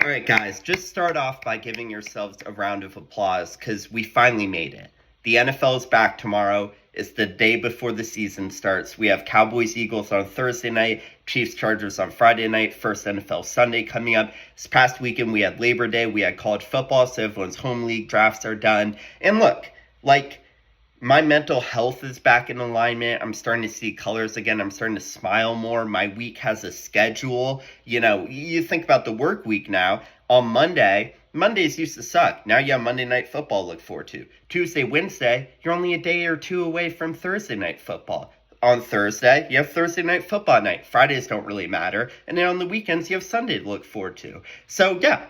All right, guys, just start off by giving yourselves a round of applause because we finally made it. The NFL is back tomorrow. It's the day before the season starts. We have Cowboys Eagles on Thursday night, Chiefs Chargers on Friday night, first NFL Sunday coming up. This past weekend we had Labor Day, we had college football, so everyone's home league drafts are done. And look, my mental health is back in alignment. I'm starting to see colors again. I'm starting to smile more. My week has a schedule. You think about the work week now. On Mondays used to suck. Now you have Monday Night Football to look forward to. Tuesday, Wednesday, you're only a day or two away from Thursday Night Football. On Thursday, you have Thursday Night Football night. Fridays don't really matter. And then on the weekends, you have Sunday to look forward to. So, yeah,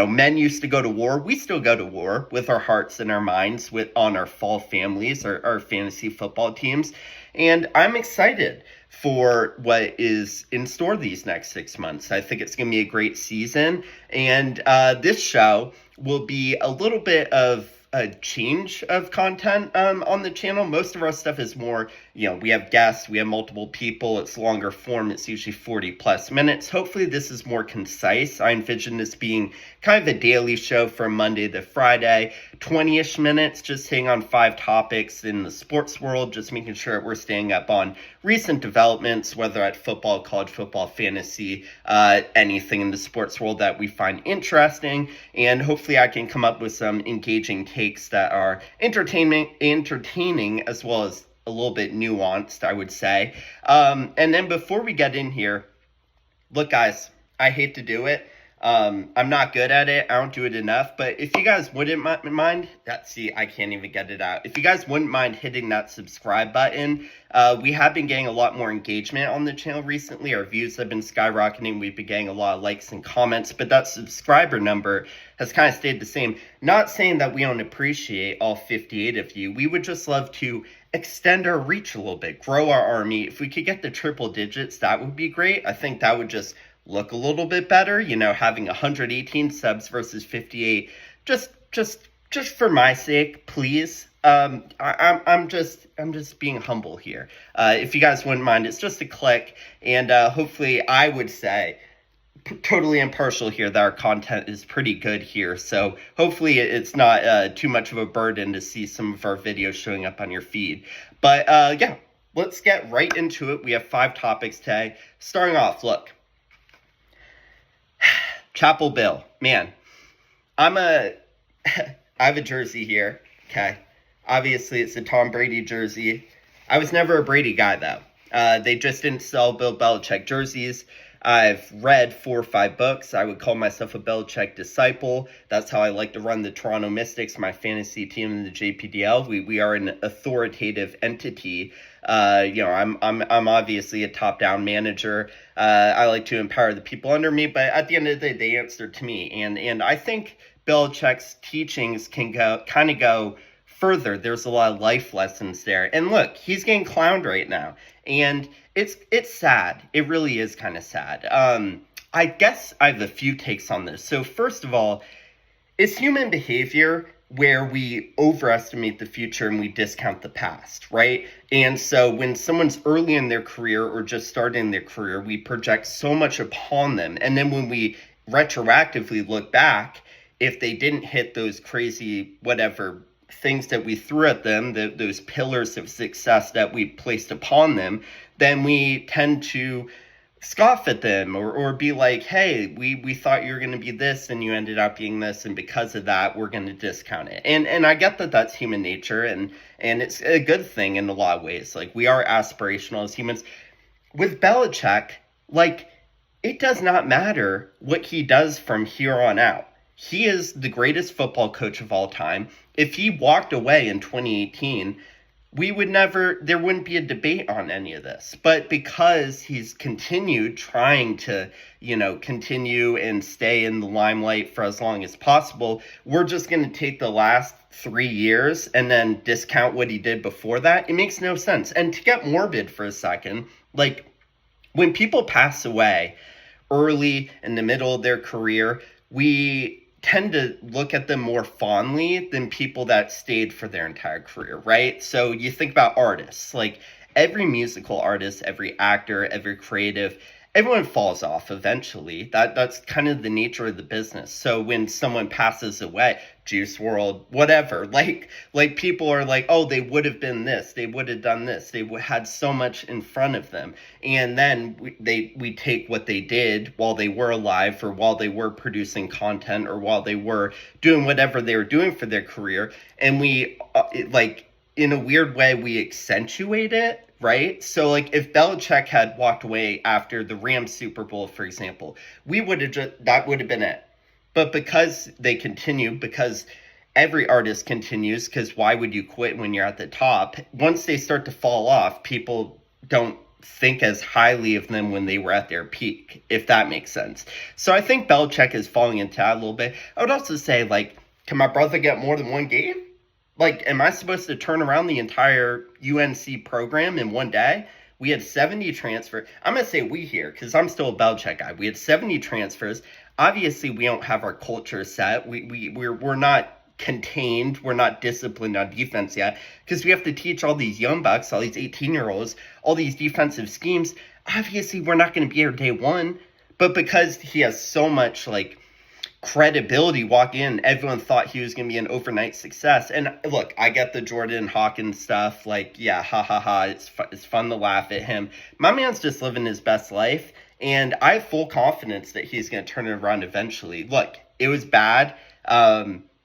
men used to go to war. We still go to war with our hearts and our minds on our fall families, our fantasy football teams. And I'm excited for what is in store these next 6 months. I think it's going to be a great season. And this show will be a little bit of a change of content on the channel. Most of our stuff is more, we have guests, we have multiple people, it's longer form, it's usually 40 plus minutes. Hopefully this is more concise. I envision this being kind of a daily show from Monday to Friday, 20-ish minutes, just hitting on 5 topics in the sports world, just making sure we're staying up on recent developments, whether at football, college football, fantasy, anything in the sports world that we find interesting. And hopefully I can come up with some engaging takes that are entertaining as well as a little bit nuanced, I would say. And then before we get in here, look, guys, I hate to do it. I'm not good at it. I don't do it enough. But if you guys wouldn't mind, I can't even get it out. If you guys wouldn't mind hitting that subscribe button, we have been getting a lot more engagement on the channel recently. Our views have been skyrocketing. We've been getting a lot of likes and comments, but that subscriber number has kind of stayed the same. Not saying that we don't appreciate all 58 of you. We would just love to extend our reach a little bit, grow our army. If we could get the triple digits, that would be great. I think that would just look a little bit better, having 118 subs versus 58. Just for my sake, please. I'm just being humble here. If you guys wouldn't mind, it's just a click, and hopefully, I would say, totally impartial here, that our content is pretty good here. So hopefully, it's not too much of a burden to see some of our videos showing up on your feed. But yeah, let's get right into it. We have 5 topics today. Starting off, look. Chapel Bill, man, I have a jersey here, okay? Obviously, it's a Tom Brady jersey. I was never a Brady guy, though. They just didn't sell Bill Belichick jerseys. I've read 4 or 5 books. I would call myself a Belichick disciple. That's how I like to run the Toronto Mystics, my fantasy team in the JPDL. We are an authoritative entity. I'm obviously a top-down manager. I like to empower the people under me, but at the end of the day, they answer to me. And I think Belichick's teachings can go further. There's a lot of life lessons there. And look, he's getting clowned right now. And it's sad. It really is kind of sad. I guess I have a few takes on this. So first of all, it's human behavior where we overestimate the future and we discount the past, right? And so when someone's early in their career or just starting their career, we project so much upon them. And then when we retroactively look back, if they didn't hit those crazy whatever things that we threw at them, those pillars of success that we placed upon them, then we tend to scoff at them or be like, hey, we thought you were going to be this and you ended up being this, and because of that we're going to discount it. And I get that that's human nature, and it's a good thing in a lot of ways. Like, we are aspirational as humans. With Belichick, it does not matter what he does from here on out. He is the greatest football coach of all time. If he walked away in 2018, there wouldn't be a debate on any of this. But because he's continued trying to, continue and stay in the limelight for as long as possible, we're just going to take the last 3 years and then discount what he did before that. It makes no sense. And to get morbid for a second, when people pass away early in the middle of their career, we tend to look at them more fondly than people that stayed for their entire career, right? So you think about artists, every musical artist, every actor, every creative, everyone falls off eventually. That's kind of the nature of the business. So when someone passes away, Juice World, whatever, like people are like, oh, they would have been this, they would have done this, they had so much in front of them, and then we take what they did while they were alive, or while they were producing content, or while they were doing whatever they were doing for their career, and we like, in a weird way, we accentuate it, right? So, like, if Belichick had walked away after the Rams Super Bowl, for example, we would have that would have been it. But because they continue, because every artist continues, because why would you quit when you're at the top? Once they start to fall off, people don't think as highly of them when they were at their peak, if that makes sense. So I think Belichick is falling into that a little bit. I would also say, like, can my brother get more than one game? Like, am I supposed to turn around the entire UNC program in one day? We had 70 transfers. I'm going to say we here because I'm still a Belichick guy. We had 70 transfers. Obviously, we don't have our culture set. We're not contained. We're not disciplined on defense yet because we have to teach all these young bucks, all these 18-year-olds, all these defensive schemes. Obviously, we're not going to be here day one. But because he has so much, like, credibility walk in, everyone thought he was going to be an overnight success. And look, I get the Jordan Hawkins stuff, like, yeah, ha ha ha, it's fun to laugh at him. My man's just living his best life, and I have full confidence that he's going to turn it around eventually. Look, it was bad.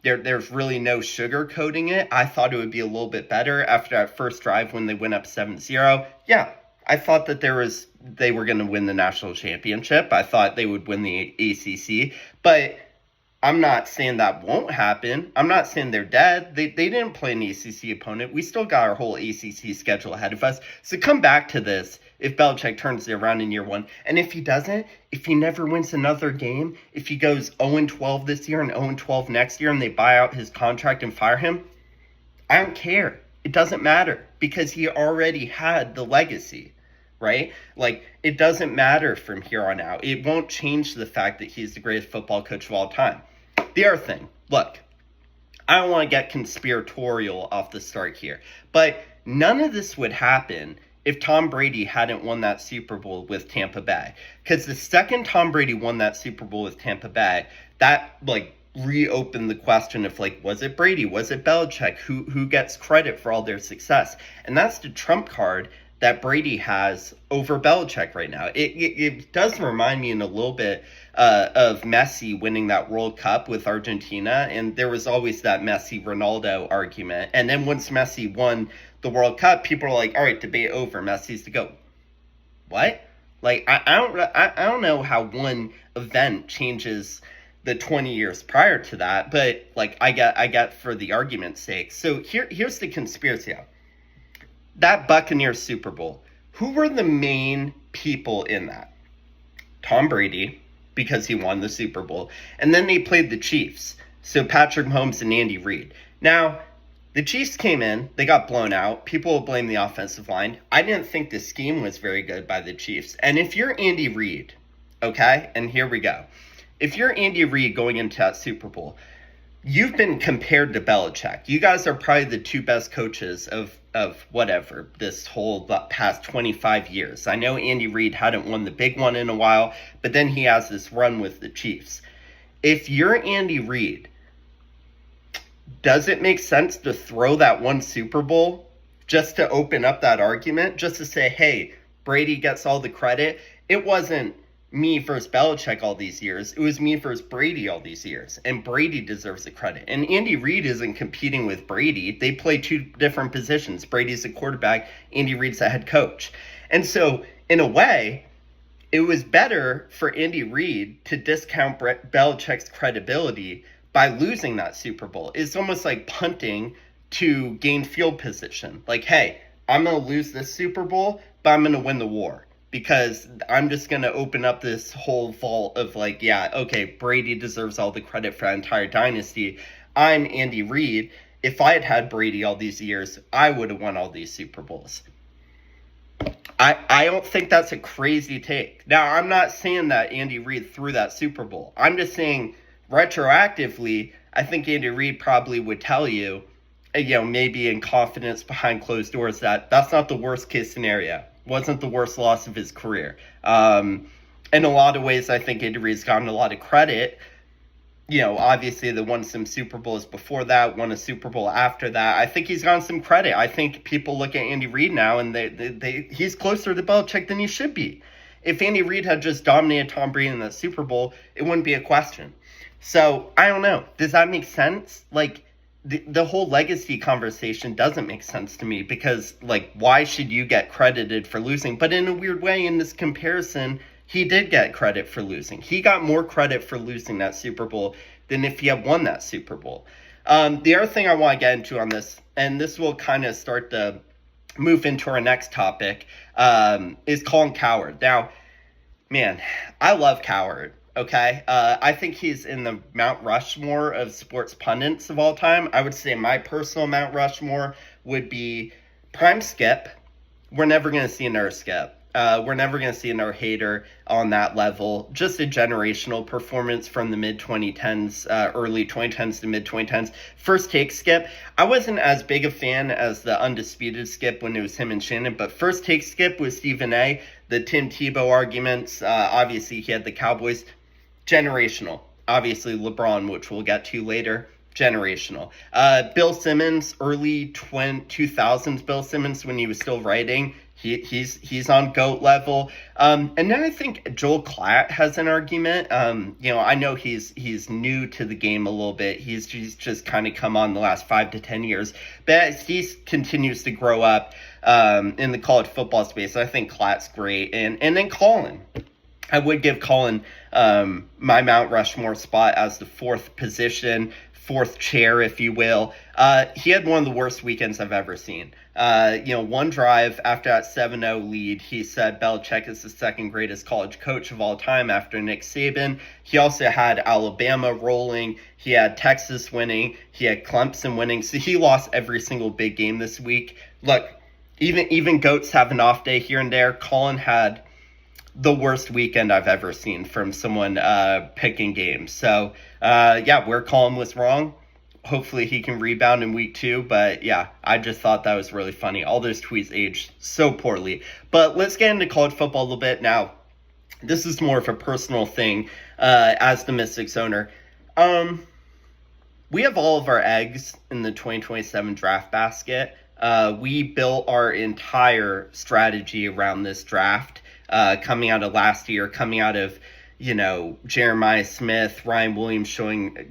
There's really no sugarcoating it. I thought it would be a little bit better after that first drive when they went up 7-0. Yeah, I thought that they were going to win the national championship. I thought they would win the ACC, but I'm not saying that won't happen. I'm not saying they're dead. They didn't play an ACC opponent. We still got our whole ACC schedule ahead of us. So come back to this if Belichick turns it around in year one. And if he doesn't, if he never wins another game, if he goes 0-12 this year and 0-12 next year and they buy out his contract and fire him, I don't care. It doesn't matter because he already had the legacy, right? Like, it doesn't matter from here on out. It won't change the fact that he's the greatest football coach of all time. The other thing, look, I don't want to get conspiratorial off the start here, but none of this would happen if Tom Brady hadn't won that Super Bowl with Tampa Bay. Because the second Tom Brady won that Super Bowl with Tampa Bay, that, like, reopened the question of, like, was it Brady? Was it Belichick? Who gets credit for all their success? And that's the trump card that Brady has over Belichick right now. It does remind me in a little bit of Messi winning that World Cup with Argentina, and there was always that Messi-Ronaldo argument. And then once Messi won the World Cup, people are like, all right, debate over, Messi's to go. What? Like, I don't know how one event changes the 20 years prior to that, but, like, I get for the argument's sake. So here's the conspiracy. That Buccaneers Super Bowl, who were the main people in that? Tom Brady, because he won the Super Bowl. And then they played the Chiefs. So Patrick Mahomes and Andy Reid. Now, the Chiefs came in. They got blown out. People will blame the offensive line. I didn't think the scheme was very good by the Chiefs. And if you're Andy Reid, okay, and here we go. If you're Andy Reid going into that Super Bowl, you've been compared to Belichick. You guys are probably the two best coaches of whatever, this whole past 25 years. I know Andy Reid hadn't won the big one in a while, but then he has this run with the Chiefs. If you're Andy Reid, does it make sense to throw that one Super Bowl just to open up that argument, just to say, hey, Brady gets all the credit? It wasn't me versus Belichick all these years. It was me versus Brady all these years. And Brady deserves the credit. And Andy Reid isn't competing with Brady. They play two different positions. Brady's a quarterback. Andy Reid's a head coach. And so, in a way, it was better for Andy Reid to discount Belichick's credibility by losing that Super Bowl. It's almost like punting to gain field position. Like, hey, I'm going to lose this Super Bowl, but I'm going to win the war. Because I'm just going to open up this whole vault of, like, yeah, okay, Brady deserves all the credit for that entire dynasty. I'm Andy Reid. If I had had Brady all these years, I would have won all these Super Bowls. I don't think that's a crazy take. Now, I'm not saying that Andy Reid threw that Super Bowl. I'm just saying retroactively, I think Andy Reid probably would tell you, maybe in confidence behind closed doors, that that's not the worst case scenario. Wasn't the worst loss of his career. In a lot of ways, I think Andy Reid's gotten a lot of credit. Obviously they won some Super Bowls before that, won a Super Bowl after that. I think he's gotten some credit. I think people look at Andy Reid now and he's closer to Belichick than he should be. If Andy Reid had just dominated Tom Brady in the Super Bowl, it wouldn't be a question. So, I don't know. Does that make sense? Like, the whole legacy conversation doesn't make sense to me because, like, why should you get credited for losing? But in a weird way, in this comparison, he did get credit for losing. He got more credit for losing that Super Bowl than if he had won that Super Bowl. The other thing I want to get into on this, and this will kind of start to move into our next topic, is Colin Cowherd. Now, man, I love Cowherd, okay? I think he's in the Mount Rushmore of sports pundits of all time. I would say my personal Mount Rushmore would be Prime Skip. We're never going to see another Skip. We're never going to see another hater on that level. Just a generational performance from the mid-2010s, early 2010s to mid-2010s. First Take Skip. I wasn't as big a fan as the Undisputed Skip when it was him and Shannon, but First Take Skip was Stephen A. The Tim Tebow arguments, obviously he had the Cowboys. Generational. Obviously LeBron, which we'll get to later. Generational. Bill Simmons, early 2000s Bill Simmons when he was still writing. He's on GOAT level. And then I think Joel Klatt has an argument. I know he's new to the game a little bit. He's just kind of come on the last 5 to 10 years. But as he continues to grow up in the college football space, I think Klatt's great. And then Colin. I would give Colin my Mount Rushmore spot as the fourth position, fourth chair, if you will. He had one of the worst weekends I've ever seen. One drive after that 7-0 lead, he said Belichick is the second greatest college coach of all time after Nick Saban. He also had Alabama rolling. He had Texas winning. He had Clemson winning. So he lost every single big game this week. Look, even GOATs have an off day here and there. Colin had the worst weekend I've ever seen from someone picking games. So, where Colin was wrong, hopefully he can rebound in week 2. But, yeah, I just thought that was really funny. All those tweets aged so poorly. But let's get into college football a little bit. Now, this is more of a personal thing as the Mystics owner. We have all of our eggs in the 2027 draft basket. We built our entire strategy around this draft. Coming out of last year, coming out of, Jeremiah Smith, Ryan Williams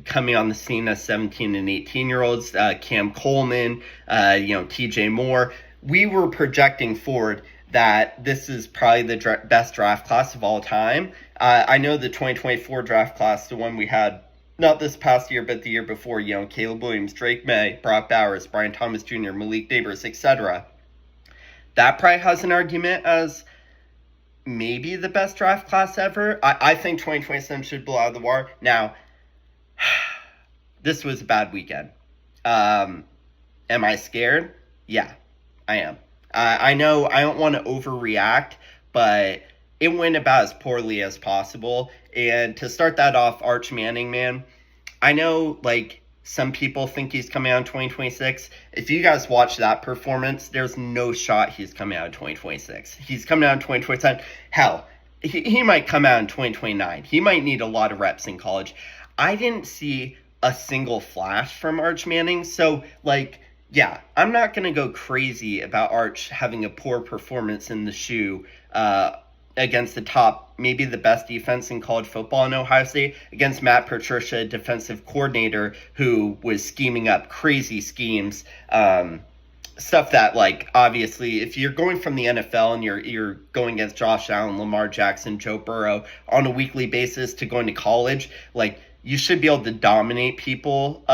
coming on the scene as 17 and 18-year-olds, Cam Coleman, TJ Moore. We were projecting forward that this is probably the best draft class of all time. I know the 2024 draft class, the one we had not this past year, but the year before, Caleb Williams, Drake May, Brock Bowers, Brian Thomas Jr., Malik Nabers, etc. That probably has an argument as maybe the best draft class ever. I think 2027 should blow out of the water. Now, this was a bad weekend. Am I scared? Yeah, I am. I know I don't want to overreact, but it went about as poorly as possible. And to start that off, Arch Manning, man, I know, some people think he's coming out in 2026. If you guys watch that performance, there's no shot he's coming out in 2026. He's coming out in 2027. Hell, he might come out in 2029. He might need a lot of reps in college. I didn't see a single flash from Arch Manning. So, I'm not going to go crazy about Arch having a poor performance in the shoe against the top, maybe the best defense in college football in Ohio State, against Matt Patricia, defensive coordinator, who was scheming up crazy schemes, stuff that, obviously, if you're going from the NFL and you're going against Josh Allen, Lamar Jackson, Joe Burrow on a weekly basis to going to college, you should be able to dominate people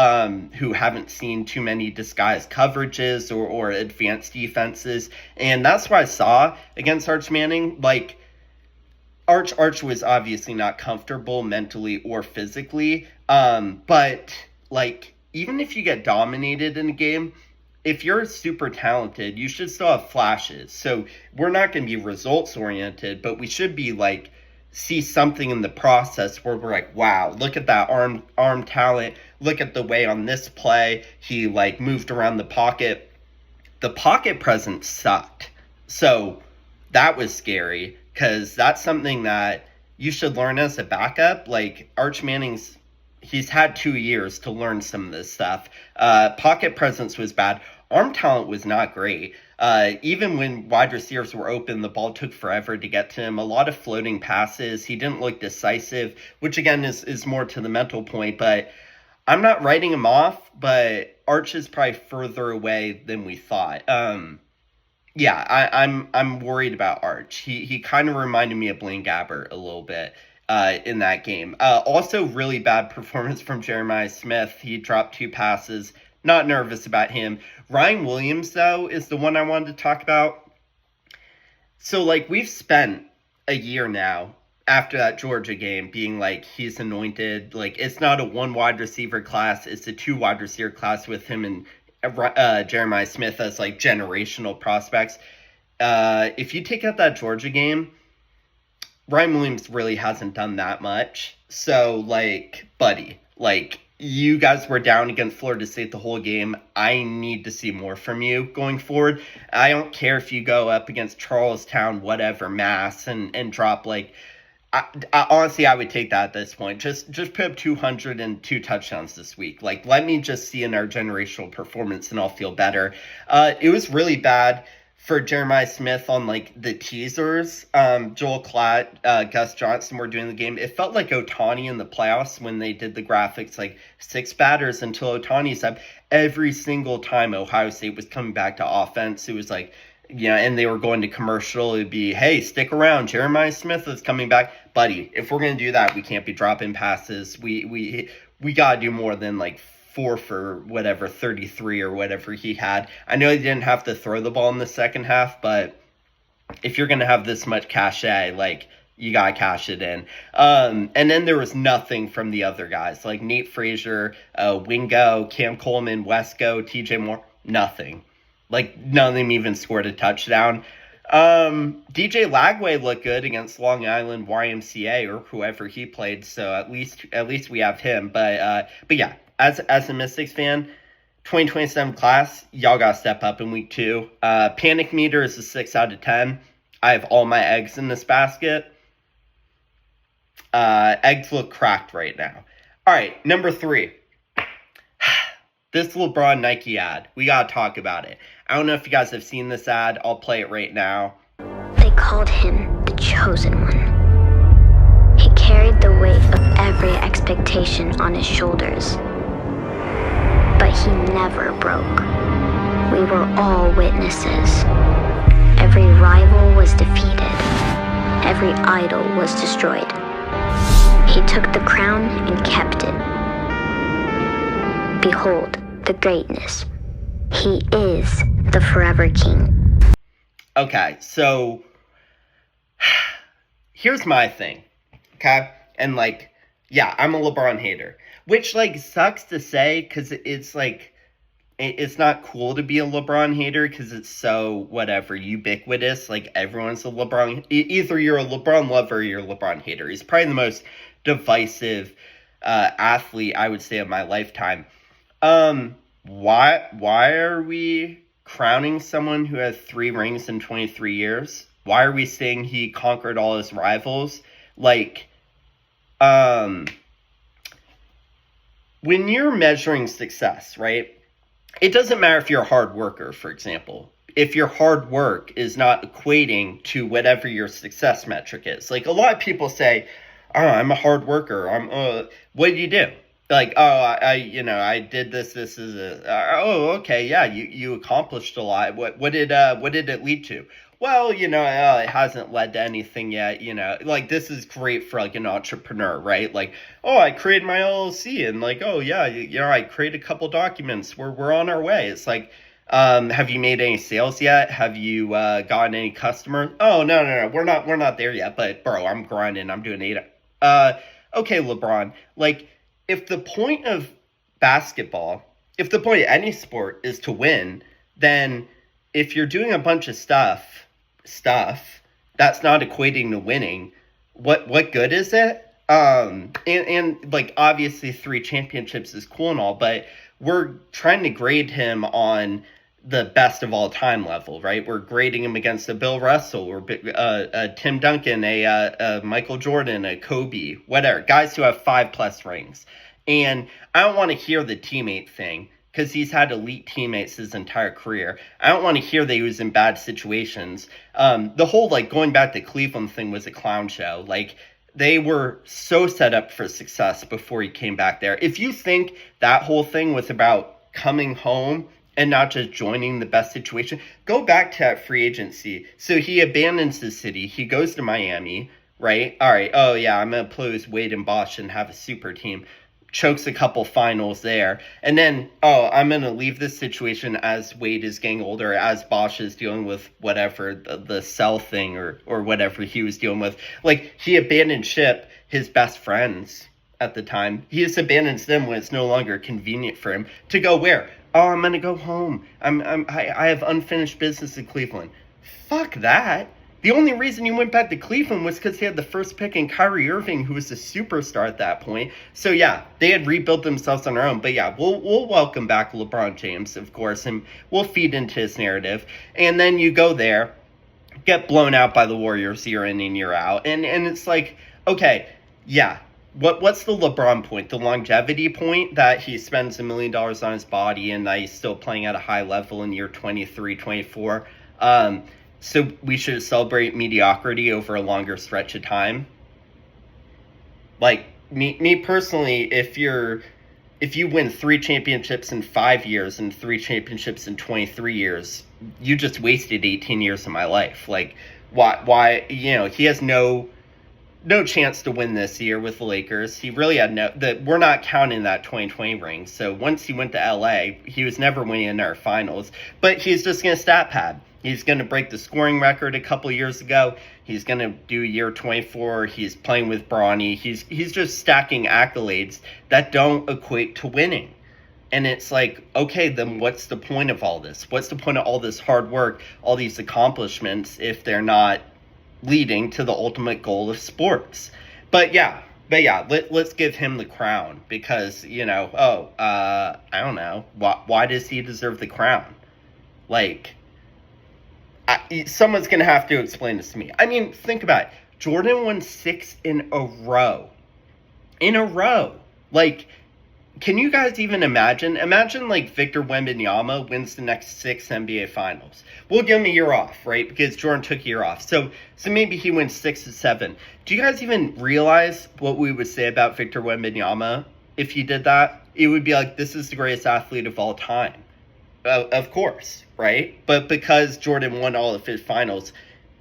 who haven't seen too many disguised coverages or advanced defenses. And that's what I saw against Arch Manning. Arch was obviously not comfortable mentally or physically. But even if you get dominated in a game, if you're super talented, you should still have flashes. So we're not going to be results oriented, but we should be see something in the process where we're wow, look at that arm talent. Look at the way on this play he moved around the pocket. The pocket presence sucked. So that was scary because that's something that you should learn as a backup. Like Arch Manning's, he's had 2 years to learn some of this stuff. Pocket presence was bad. Arm talent was not great. Even when wide receivers were open, the ball took forever to get to him. A lot of floating passes. He didn't look decisive, which again is more to the mental point. But I'm not writing him off, but Arch is probably further away than we thought. Yeah, I'm worried about Arch. He kind of reminded me of Blaine Gabbert a little bit in that game. Also, really bad performance from Jeremiah Smith. He dropped 2 passes. Not nervous about him. Ryan Williams, though, is the one I wanted to talk about. So, like, we've spent a year now after that Georgia game being like, he's anointed. Like, it's not a 1 wide receiver class. It's a 2 wide receiver class with him and Jeremiah Smith as, like, generational prospects. If you take out that Georgia game, Ryan Williams really hasn't done that much. So, like, buddy, like, you guys were down against Florida State the whole game. I need to see more from you going forward. I don't care if you go up against Charlestown, whatever, Mass, and drop, like, honestly, I would take that at this point. Just put up 202 touchdowns this week. Like, let me just see in our generational performance and I'll feel better. It was really bad for Jeremiah Smith on, like, the teasers. Joel Klatt, Gus Johnson were doing the game. It felt like Ohtani in the playoffs when they did the graphics, like 6 batters until Ohtani's up. Every single time Ohio State was coming back to offense, it was like, yeah, and they were going to commercial. It'd be, hey, stick around. Jeremiah Smith is coming back. Buddy, if we're going to do that, we can't be dropping passes. We got to do more than, like, 4 for whatever, 33 or whatever he had. I know he didn't have to throw the ball in the second half, but if you're going to have this much cachet, like, you got to cash it in. And then there was nothing from the other guys, like Nate Frazier, Wingo, Cam Coleman, Wesco, TJ Moore, nothing. Like, none of them even scored a touchdown. DJ Lagway looked good against Long Island YMCA or whoever he played, so at least we have him. But yeah, as a Mystics fan, 2027 class, y'all gotta step up in week 2. Panic meter is a 6 out of 10. I have all my eggs in this basket. Eggs look cracked right now. All right, number 3. This LeBron Nike ad. We gotta talk about it. I don't know if you guys have seen this ad. I'll play it right now. They called him the Chosen One. He carried the weight of every expectation on his shoulders. But he never broke. We were all witnesses. Every rival was defeated. Every idol was destroyed. He took the crown and kept it. Behold the greatness. He is the forever king. Okay, so here's my thing, okay? And, like, yeah, I'm a LeBron hater, which, like, sucks to say because it's, like, it's not cool to be a LeBron hater because it's so, whatever, ubiquitous. Like, everyone's a LeBron. Either you're a LeBron lover or you're a LeBron hater. He's probably the most divisive athlete, I would say, of my lifetime. Why are we crowning someone who has 3 rings in 23 years? Why are we saying he conquered all his rivals? Like, when you're measuring success, right? It doesn't matter if you're a hard worker, for example. If your hard work is not equating to whatever your success metric is. Like, a lot of people say, oh, I'm a hard worker. What did you do? Like, oh, I did this is okay, yeah, you accomplished a lot. What did it lead to? Well, it hasn't led to anything yet, like, this is great for, like, an entrepreneur, right? Like, oh, I created my LLC, and, like, oh, yeah, I created a couple documents, we're on our way. It's like, have you made any sales yet? Have you gotten any customers? Oh, no, we're not there yet, but, bro, I'm grinding, I'm doing 8. Okay, LeBron, like, if the point of basketball, if the point of any sport is to win, then if you're doing a bunch of stuff that's not equating to winning, what good is it? And like, obviously 3 championships is cool and all, but we're trying to grade him on the best of all time level, right? We're grading him against a Bill Russell or a Tim Duncan, a Michael Jordan, a Kobe, whatever, guys who have 5+ rings. And I don't want to hear the teammate thing because he's had elite teammates his entire career. I don't want to hear that he was in bad situations. The whole like going back to Cleveland thing was a clown show. Like, they were so set up for success before he came back there. If you think that whole thing was about coming home and not just joining the best situation, go back to that free agency. So he abandons the city. He goes to Miami, right? All right. Oh, yeah, I'm going to play with Wade and Bosh and have a super team. Chokes a couple finals there. And then, oh, I'm going to leave this situation as Wade is getting older, as Bosh is dealing with whatever, the cell thing or whatever he was dealing with. Like, he abandoned ship his best friends at the time. He just abandons them when it's no longer convenient for him to go where? Oh, I'm going to go home. I have unfinished business in Cleveland. Fuck that. The only reason you went back to Cleveland was because he had the first pick in Kyrie Irving, who was a superstar at that point. So, yeah, they had rebuilt themselves on their own. But, yeah, we'll welcome back LeBron James, of course, and we'll feed into his narrative. And then you go there, get blown out by the Warriors year in and year out. And it's like, okay, yeah, what's the LeBron point? The longevity point that he spends $1 million on his body and that he's still playing at a high level in year 23, 24. So we should celebrate mediocrity over a longer stretch of time. Like, me personally, if you win 3 championships in 5 years and 3 championships in 23 years, you just wasted 18 years of my life. Like, why, he has no chance to win this year with the Lakers. He really had we're not counting that 2020 ring. So once he went to LA, he was never winning in our finals, but he's just going to stat pad. He's going to break the scoring record a couple years ago. He's going to do year 24. He's playing with Bronny. He's just stacking accolades that don't equate to winning. And it's like, okay, then what's the point of all this? What's the point of all this hard work, all these accomplishments, if they're not leading to the ultimate goal of sports? But yeah, let's give him the crown because, I don't know. Why does he deserve the crown? Like, someone's going to have to explain this to me. I mean, think about it. Jordan won 6 in a row. Like, can you guys even imagine? Imagine, like, Victor Wembanyama wins the next 6 NBA Finals. We'll give him a year off, right? Because Jordan took a year off. So maybe he wins 6 or 7. Do you guys even realize what we would say about Victor Wembanyama if he did that? It would be like, this is the greatest athlete of all time. Of course, right? But because Jordan won all of his finals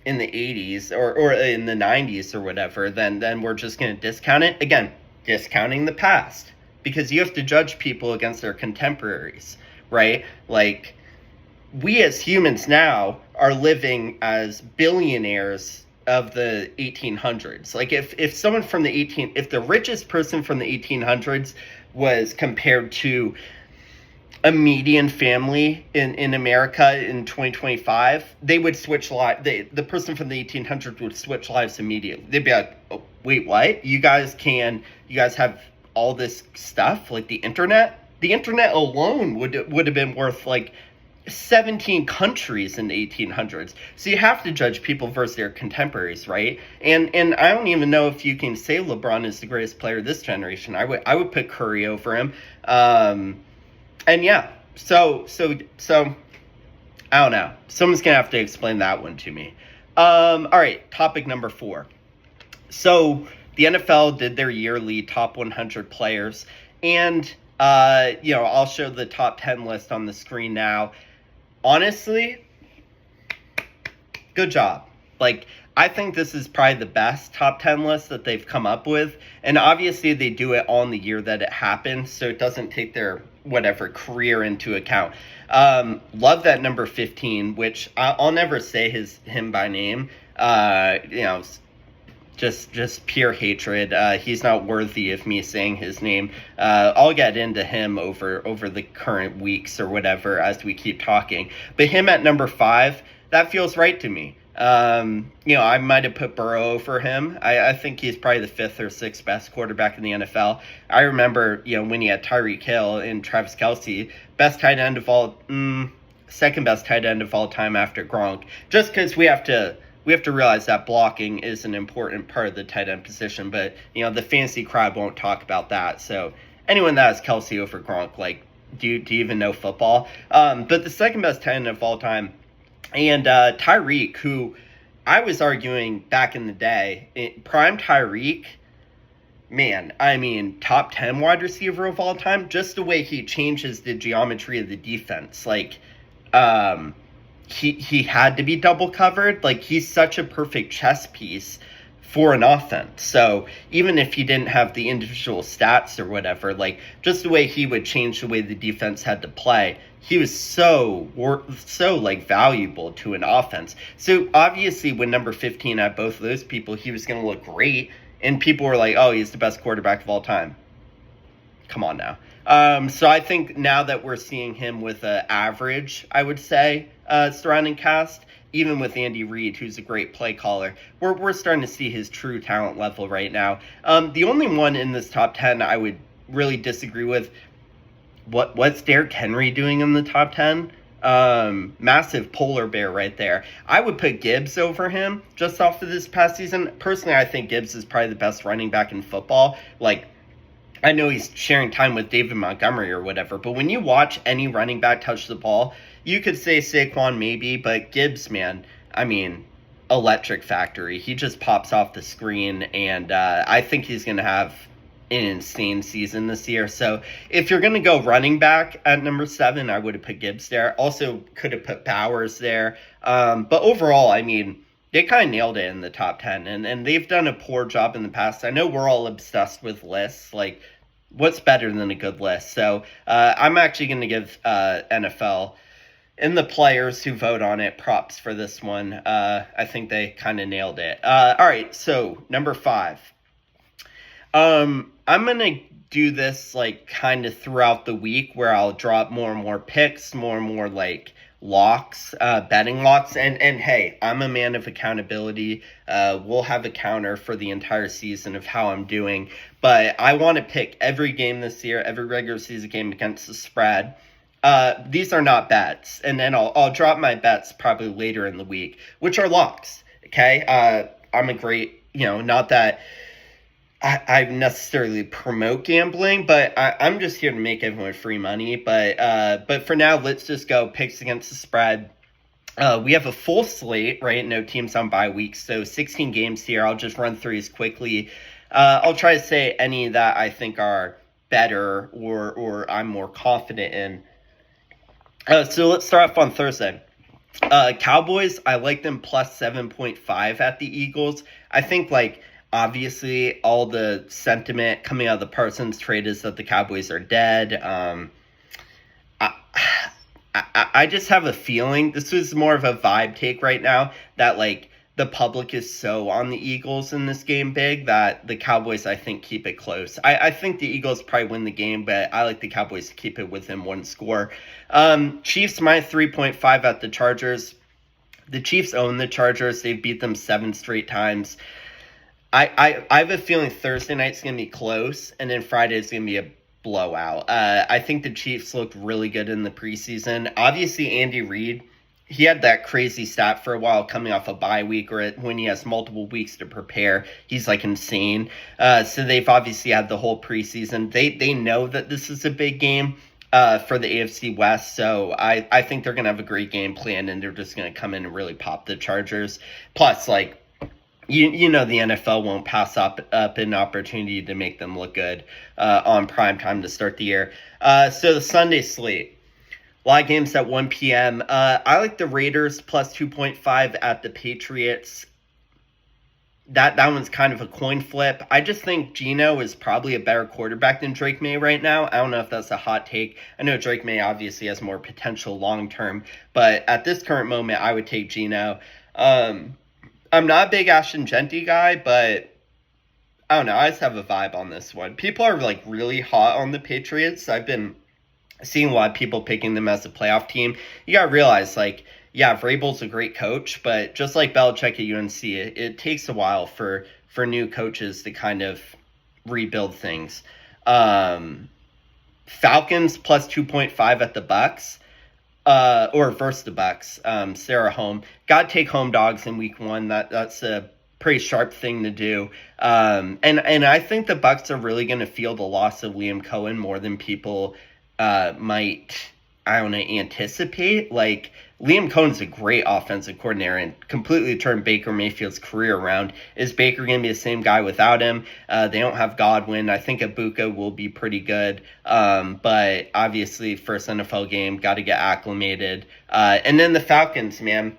in the 80s or in the 90s or whatever, then we're just going to discount it. Again, discounting the past. Because you have to judge people against their contemporaries, right? Like, we as humans now are living as billionaires of the 1800s. Like, if someone from if the richest person from the 1800s was compared to a median family in America in 2025, they would switch lives. The person from the 1800s would switch lives immediately. They'd be like, oh, wait, what? You guys have all this stuff, like the internet alone would have been worth like 17 countries in the 1800s. So you have to judge people versus their contemporaries, right? And I don't even know if you can say LeBron is the greatest player of this generation. I would put Curry over him. And yeah, so I don't know. Someone's gonna have to explain that one to me. All right, topic number 4. So the NFL did their yearly top 100 players, and I'll show the top 10 list on the screen now. Honestly, good job. Like, I think this is probably the best top 10 list that they've come up with, and obviously they do it on the year that it happened, so it doesn't take their career into account. Love that number 15, which I'll never say him by name. Just pure hatred. He's not worthy of me saying his name. I'll get into him over the current weeks or whatever as we keep talking. But him at number 5, that feels right to me. I might have put Burrow over him. I think he's probably the 5th or 6th best quarterback in the NFL. I remember, when he had Tyreek Hill and Travis Kelce, best tight end of all. second best tight end of all time after Gronk, just because we have to realize that blocking is an important part of the tight end position. But the fantasy crowd won't talk about that. So anyone that has Kelsey over Gronk, like, do you even know football? But the second best tight end of all time, and Tyreek, who I was arguing back in the day, prime Tyreek. Man, I mean, top 10 wide receiver of all time, just the way he changes the geometry of the defense. Like, he had to be double covered. Like, he's such a perfect chess piece for an offense. So even if he didn't have the individual stats or whatever, like, just the way he would change the way the defense had to play, he was so like valuable to an offense. So obviously when number 15 had both of those people, he was going to look great. And people were like, oh, he's the best quarterback of all time. Come on now. So I think now that we're seeing him with an average, I would say, surrounding cast, even with Andy Reid, who's a great play caller, we're starting to see his true talent level right now. The only one in this top 10 I would really disagree with, what's Derrick Henry doing in the top 10? Massive polar bear right there. I would put Gibbs over him just off of this past season. Personally, I think Gibbs is probably the best running back in football. Like, I know he's sharing time with David Montgomery or whatever, but when you watch any running back touch the ball, you could say Saquon maybe, but Gibbs, man, I mean, electric factory. He just pops off the screen, and I think he's going to have an insane season this year. So if you're going to go running back at number 7, I would have put Gibbs there. Also could have put Bowers there. But overall, I mean, they kind of nailed it in the top 10, and they've done a poor job in the past. I know we're all obsessed with lists. Like, what's better than a good list? So I'm actually going to give NFL and the players who vote on it props for this one. I think they kind of nailed it. All right, so number 5. I'm going to do this, like, kind of throughout the week where I'll drop more and more picks, more and more, like, locks, betting locks. And hey, I'm a man of accountability. We'll have a counter for the entire season of how I'm doing. But I want to pick every game this year, every regular season game against the spread. These are not bets. And then I'll drop my bets probably later in the week, which are locks. Okay? I'm a great, not that I necessarily promote gambling, but I'm just here to make everyone free money. But for now, let's just go picks against the spread. We have a full slate, right? No teams on bye weeks, so 16 games here. I'll just run through these quickly. I'll try to say any that I think are better or I'm more confident in. So let's start off on Thursday. Cowboys, I like them plus 7.5 at the Eagles. I think, like, obviously, all the sentiment coming out of the Parsons trade is that the Cowboys are dead. I just have a feeling, this is more of a vibe take right now, that, like, the public is so on the Eagles in this game big that the Cowboys, I think, keep it close. I think the Eagles probably win the game, but I like the Cowboys to keep it within one score. Chiefs minus 3.5 at the Chargers. The Chiefs own the Chargers. They've beat them 7 straight times. I have a feeling Thursday night's going to be close, and then Friday's going to be a blowout. I think the Chiefs looked really good in the preseason. Obviously, Andy Reid, he had that crazy stat for a while coming off a bye week, or when he has multiple weeks to prepare. He's, like, insane. So they've obviously had the whole preseason. They know that this is a big game for the AFC West, so I think they're going to have a great game plan, and they're just going to come in and really pop the Chargers. Plus, like, You know the NFL won't pass up an opportunity to make them look good on prime time to start the year. So the Sunday slate, a lot of games at 1 p.m. I like the Raiders plus 2.5 at the Patriots. That one's kind of a coin flip. I just think Geno is probably a better quarterback than Drake May right now. I don't know if that's a hot take. I know Drake May obviously has more potential long term, but at this current moment, I would take Geno. I'm not a big Ashton Genty guy, but I don't know. I just have a vibe on this one. People are, like, really hot on the Patriots. I've been seeing a lot of people picking them as a playoff team. You got to realize, like, yeah, Vrabel's a great coach, but just like Belichick at UNC, it takes a while for new coaches to kind of rebuild things. Falcons plus 2.5 at the Bucks. or versus the Bucks. Sarah home. Got to take home dogs in week 1. That's a pretty sharp thing to do. And I think the Bucks are really going to feel the loss of Liam Cohen more than people might, I don't know, anticipate. Like, Liam Cohen's a great offensive coordinator and completely turned Baker Mayfield's career around. Is Baker going to be the same guy without him? They don't have Godwin. I think Ibuka will be pretty good. But obviously, first NFL game, got to get acclimated. And then the Falcons, man.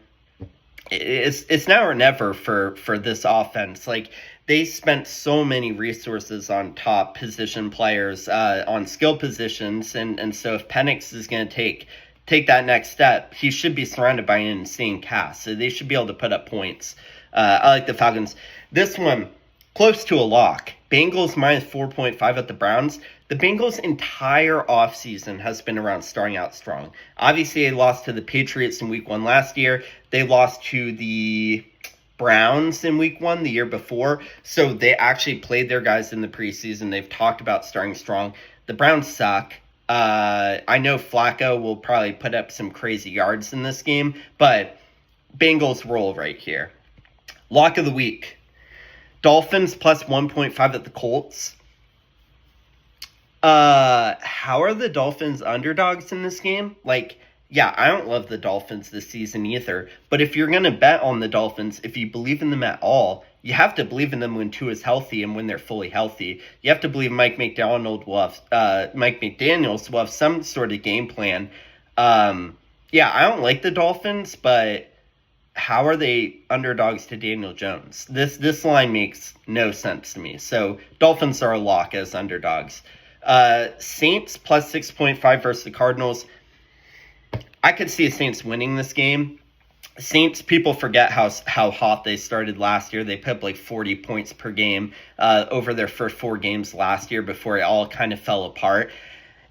It's now or never for this offense. Like, they spent so many resources on top position players, on skill positions, and so if Penix is going to take that next step, he should be surrounded by an insane cast. So they should be able to put up points. I like the Falcons. This one, close to a lock. Bengals minus 4.5 at the Browns. The Bengals' entire offseason has been around starting out strong. Obviously, they lost to the Patriots in week 1 last year. They lost to the Browns in week 1 the year before. So they actually played their guys in the preseason. They've talked about starting strong. The Browns suck. I know Flacco will probably put up some crazy yards in this game, but Bengals roll right here. Lock of the week. Dolphins plus 1.5 at the Colts. How are the Dolphins underdogs in this game? Like, yeah, I don't love the Dolphins this season either, but if you're going to bet on the Dolphins, if you believe in them at all, you have to believe in them when Tua is healthy and when they're fully healthy. You have to believe Mike McDaniels will have some sort of game plan. Yeah, I don't like the Dolphins, but how are they underdogs to Daniel Jones? This line makes no sense to me. So Dolphins are a lock as underdogs. Saints plus 6.5 versus the Cardinals. I could see the Saints winning this game. Saints, people forget how hot they started last year. They put up like 40 points per game over their first 4 games last year before it all kind of fell apart.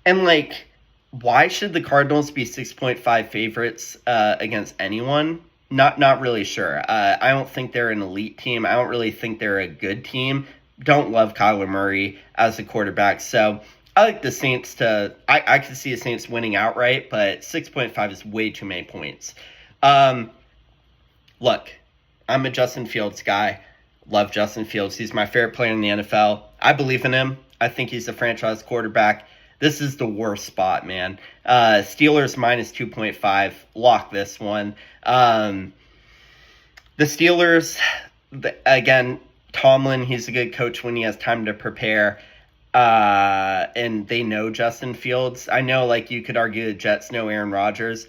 And like, why should the Cardinals be 6.5 favorites against anyone? Not really sure. I don't think they're an elite team. I don't really think they're a good team. Don't love Kyler Murray as a quarterback. So I like the Saints to – I could see the Saints winning outright, but 6.5 is way too many points. Look, I'm a Justin Fields guy. Love Justin Fields. He's my favorite player in the NFL. I believe in him. I think he's a franchise quarterback. This is the worst spot, man. Steelers minus 2.5. Lock this one. The Steelers, again, Tomlin, he's a good coach when he has time to prepare. And they know Justin Fields. I know, like, you could argue the Jets know Aaron Rodgers.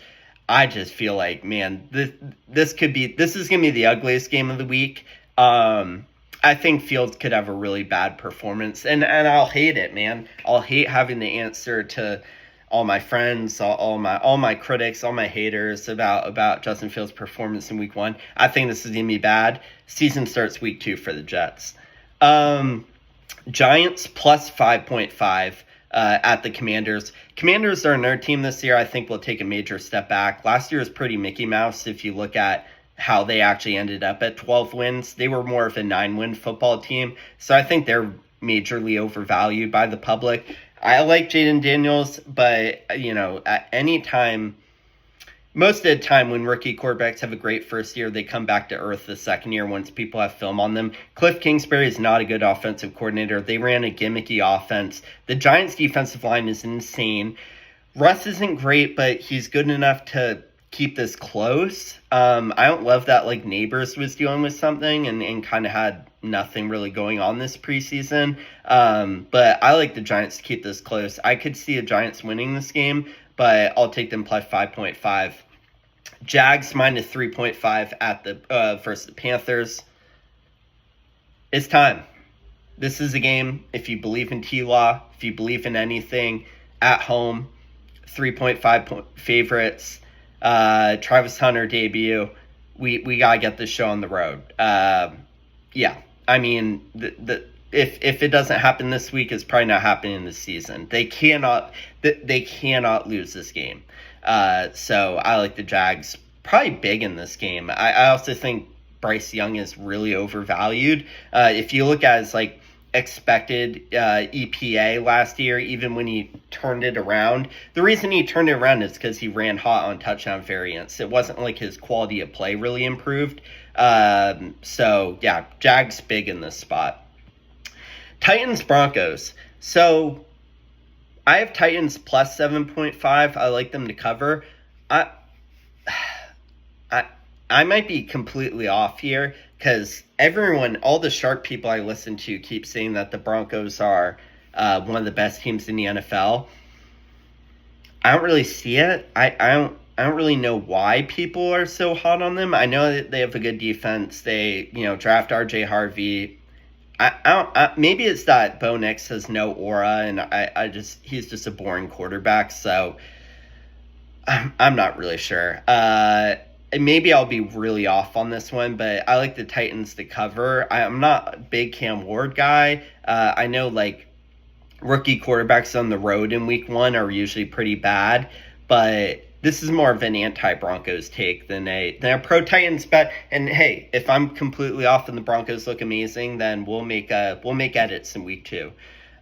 I just feel like, man, this is going to be the ugliest game of the week. I think Fields could have a really bad performance, and I'll hate it, man. I'll hate having the answer to all my friends, all my critics, all my haters about Justin Fields' performance in week 1. I think this is going to be bad. Season starts week 2 for the Jets. Giants plus 5.5 at the Commanders. Commanders are another team this year I think will take a major step back. Last year was pretty Mickey Mouse if you look at how they actually ended up at 12 wins. They were more of a 9-win football team. So I think they're majorly overvalued by the public. I like Jaden Daniels, but, you know, at any time, most of the time when rookie quarterbacks have a great first year, they come back to earth the second year once people have film on them. Cliff Kingsbury is not a good offensive coordinator. They ran a gimmicky offense. The Giants' defensive line is insane. Russ isn't great, but he's good enough to keep this close. I don't love that, like, Neighbors was dealing with something and kind of had nothing really going on this preseason. But I like the Giants to keep this close. I could see the Giants winning this game, but I'll take them plus 5.5. Jags minus 3.5 at the versus the Panthers. It's time. This is a game, if you believe in T-Law, if you believe in anything, at home, 3.5 favorites. Travis Hunter debut. We gotta get this show on the road. Yeah, I mean, if it doesn't happen this week, it's probably not happening this season. They cannot lose this game. So I like the Jags probably big in this game. I also think Bryce Young is really overvalued. If you look at his expected EPA last year, even when he turned it around. The reason he turned it around is because he ran hot on touchdown variance. It wasn't like his quality of play really improved. So, yeah, Jags big in this spot. Titans Broncos. So, I have Titans plus 7.5. I like them to cover. I, I, I might be completely off here because everyone, all the sharp people I listen to, keep saying that the Broncos are one of the best teams in the NFL. I don't really see it. I don't really know why people are so hot on them. I know that they have a good defense. They draft R.J. Harvey. Maybe it's that Bo Nix has no aura, and he's just a boring quarterback. So I'm not really sure. Maybe I'll be really off on this one, but I like the Titans to cover. I'm not a big Cam Ward guy. I know like rookie quarterbacks on the road in week one are usually pretty bad, but this is more of an anti-Broncos take than a pro-Titans bet. And hey, if I'm completely off and the Broncos look amazing, then we'll make edits in week two.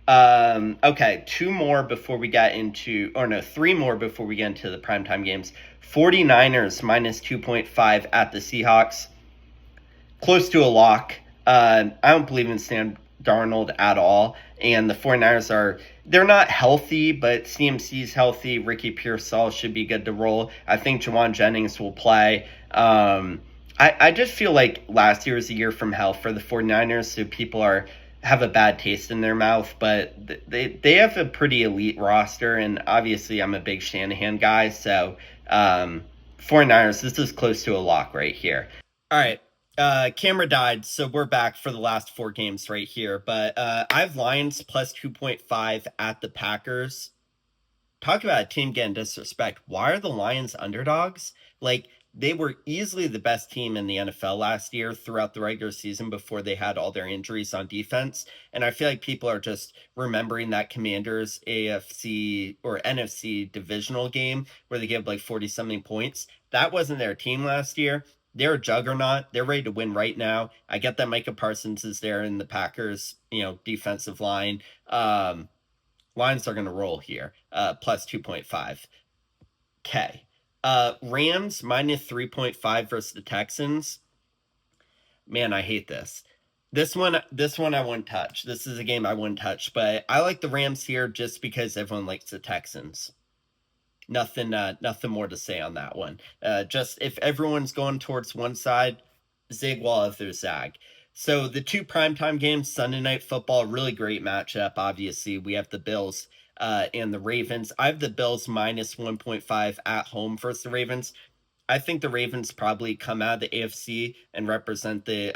Okay, three more before we get into the primetime games. 49ers minus 2.5 at the Seahawks. Close to a lock. I don't believe in Sam Darnold at all. And the 49ers they're not healthy, but CMC's healthy. Ricky Pearsall should be good to roll. I think Jawan Jennings will play. I just feel like last year was a year from hell for the 49ers, so people have a bad taste in their mouth, but they have a pretty elite roster, and obviously I'm a big Shanahan guy, so 49ers, this is close to a lock right here. All right. Camera died, so we're back for the last four games right here. But I have Lions plus 2.5 at the Packers. Talk about a team getting disrespect. Why are the Lions underdogs? Like, they were easily the best team in the NFL last year throughout the regular season before they had all their injuries on defense. And I feel like people are just remembering that Commanders AFC or NFC divisional game where they gave like 40-something points. That wasn't their team last year. They're a juggernaut. They're ready to win right now. I get that Micah Parsons is there in the Packers, defensive line. Lions are going to roll here, plus 2.5. Okay. Rams minus 3.5 versus the Texans. Man, I hate this. This one I wouldn't touch. This is a game I wouldn't touch, but I like the Rams here just because everyone likes the Texans. Nothing more to say on that one. Just if everyone's going towards one side, zig while others zag. So the two primetime games, Sunday Night Football, really great matchup. Obviously, we have the Bills and the Ravens. I have the Bills minus 1.5 at home versus the Ravens. I think the Ravens probably come out of the AFC and represent the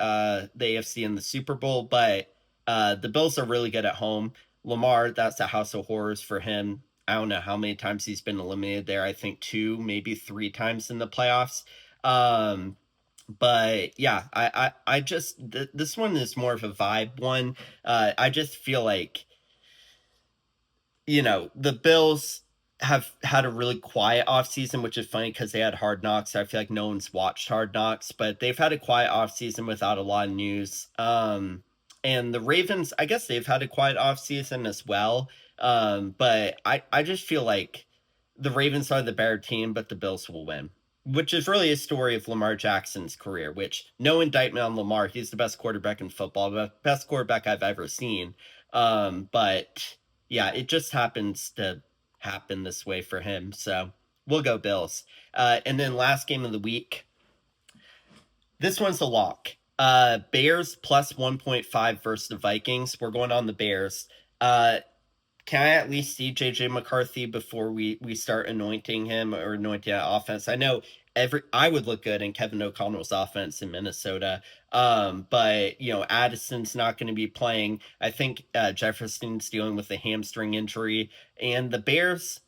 AFC in the Super Bowl, but the Bills are really good at home. Lamar, that's a house of horrors for him. I don't know how many times he's been eliminated there. I think 2, maybe 3 times in the playoffs. But yeah, I just this one is more of a vibe one. I just feel like the Bills have had a really quiet offseason, which is funny because they had Hard Knocks. I feel like no one's watched Hard Knocks, but they've had a quiet offseason without a lot of news. And the Ravens, I guess they've had a quiet offseason as well. But I just feel like the Ravens are the better team, but the Bills will win, which is really a story of Lamar Jackson's career, which no indictment on Lamar. He's the best quarterback in football, the best quarterback I've ever seen. But yeah, it just happens to happen this way for him. So we'll go Bills. And then last game of the week. This one's a lock. Bears plus 1.5 versus the Vikings. We're going on the Bears. Can I at least see JJ McCarthy before we start anointing him or anointing that offense? I know I would look good in Kevin O'Connell's offense in Minnesota. But Addison's not going to be playing. I think Jefferson's dealing with a hamstring injury, and the Bears.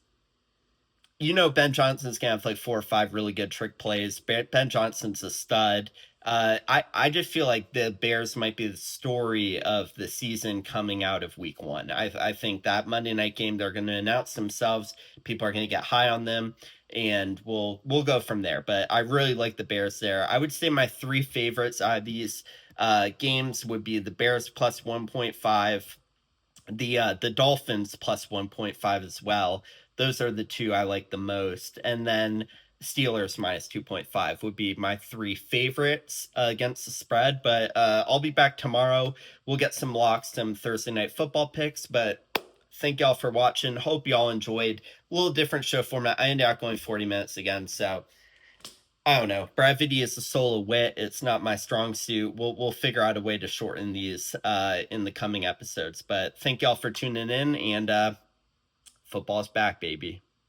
Ben Johnson's going to have like 4 or 5 really good trick plays. Ben Johnson's a stud. I just feel like the Bears might be the story of the season coming out of week 1. I think that Monday night game, they're going to announce themselves. People are going to get high on them, and we'll go from there. But I really like the Bears there. I would say my 3 favorites out of these games would be the Bears plus 1.5, the Dolphins plus 1.5 as well. Those are the two I like the most. And then Steelers minus 2.5 would be my three favorites against the spread. But I'll be back tomorrow. We'll get some locks, some Thursday night football picks. But thank y'all for watching. Hope y'all enjoyed. A little different show format. I ended up going 40 minutes again. So I don't know. Brevity is the soul of wit. It's not my strong suit. We'll figure out a way to shorten these in the coming episodes. But thank y'all for tuning in, and football's back, baby.